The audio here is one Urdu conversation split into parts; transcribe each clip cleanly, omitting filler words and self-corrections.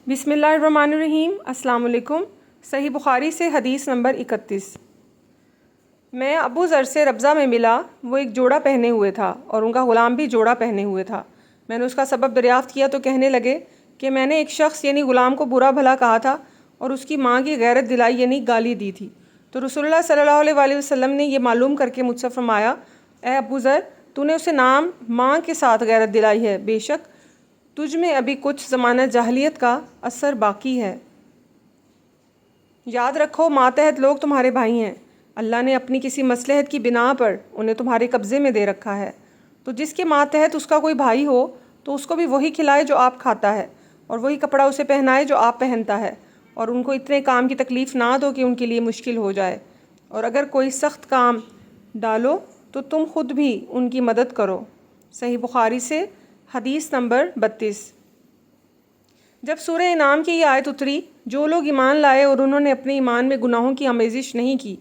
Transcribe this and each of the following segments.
بسم اللہ الرحمن الرحیم۔ السلام علیکم۔ صحیح بخاری سے حدیث نمبر 31۔ میں ابو ذر سے ربضہ میں ملا، وہ ایک جوڑا پہنے ہوئے تھا اور ان کا غلام بھی جوڑا پہنے ہوئے تھا۔ میں نے اس کا سبب دریافت کیا تو کہنے لگے کہ میں نے ایک شخص یعنی غلام کو برا بھلا کہا تھا اور اس کی ماں کی غیرت دلائی یعنی گالی دی تھی۔ تو رسول اللہ صلی اللہ علیہ وآلہ وسلم نے یہ معلوم کر کے مجھ سے فرمایا، اے ابو ذر، تو نے اسے نام ماں کے ساتھ غیرت دلائی ہے، بے شک تجھ میں ابھی کچھ زمانہ جاہلیت کا اثر باقی ہے۔ یاد رکھو، ماتحت لوگ تمہارے بھائی ہیں، اللہ نے اپنی کسی مصلحت کی بنا پر انہیں تمہارے قبضے میں دے رکھا ہے، تو جس کے ماتحت اس کا کوئی بھائی ہو تو اس کو بھی وہی کھلائے جو آپ کھاتا ہے، اور وہی کپڑا اسے پہنائے جو آپ پہنتا ہے، اور ان کو اتنے کام کی تکلیف نہ دو کہ ان کے لیے مشکل ہو جائے، اور اگر کوئی سخت کام ڈالو تو تم خود بھی ان کی مدد کرو۔ صحیح بخاری سے حدیث نمبر 32۔ جب سورہ انعام کی یہ آیت اتری، جو لوگ ایمان لائے اور انہوں نے اپنے ایمان میں گناہوں کی آمیزش نہیں کی،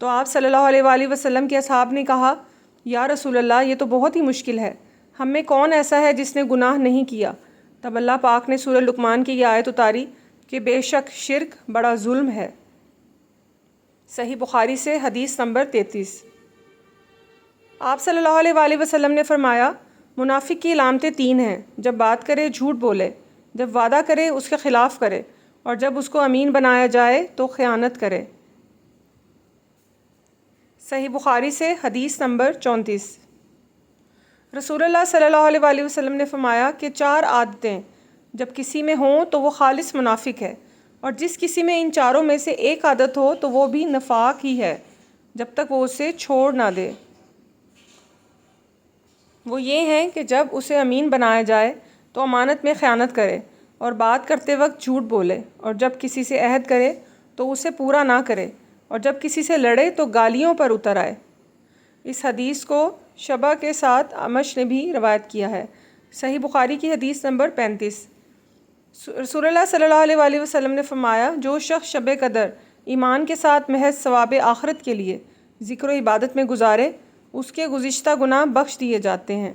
تو آپ صلی اللہ علیہ وآلہ وسلم کے اصحاب نے کہا، یا رسول اللہ، یہ تو بہت ہی مشکل ہے، ہم میں کون ایسا ہے جس نے گناہ نہیں کیا؟ تب اللہ پاک نے سورہ لقمان کی یہ آیت اتاری کہ بے شک شرک بڑا ظلم ہے۔ صحیح بخاری سے حدیث نمبر 33۔ آپ صلی اللہ علیہ وآلہ وسلم نے فرمایا، منافق کی علامتیں 3 ہیں، جب بات کرے جھوٹ بولے، جب وعدہ کرے اس کے خلاف کرے، اور جب اس کو امین بنایا جائے تو خیانت کرے۔ صحیح بخاری سے حدیث نمبر 34۔ رسول اللہ صلی اللہ علیہ وآلہ وسلم نے فرمایا کہ 4 عادتیں جب کسی میں ہوں تو وہ خالص منافق ہے، اور جس کسی میں ان چاروں میں سے ایک عادت ہو تو وہ بھی نفاق ہی ہے جب تک وہ اسے چھوڑ نہ دے۔ وہ یہ ہیں کہ جب اسے امین بنایا جائے تو امانت میں خیانت کرے، اور بات کرتے وقت جھوٹ بولے، اور جب کسی سے عہد کرے تو اسے پورا نہ کرے، اور جب کسی سے لڑے تو گالیوں پر اتر آئے۔ اس حدیث کو شبہ کے ساتھ اعمش نے بھی روایت کیا ہے۔ صحیح بخاری کی حدیث نمبر 35۔ رسول اللہ صلی اللہ علیہ وآلہ وسلم نے فرمایا، جو شخص شب قدر ایمان کے ساتھ محض ثواب آخرت کے لیے ذکر و عبادت میں گزارے، اس کے گزشتہ گناہ بخش دیے جاتے ہیں۔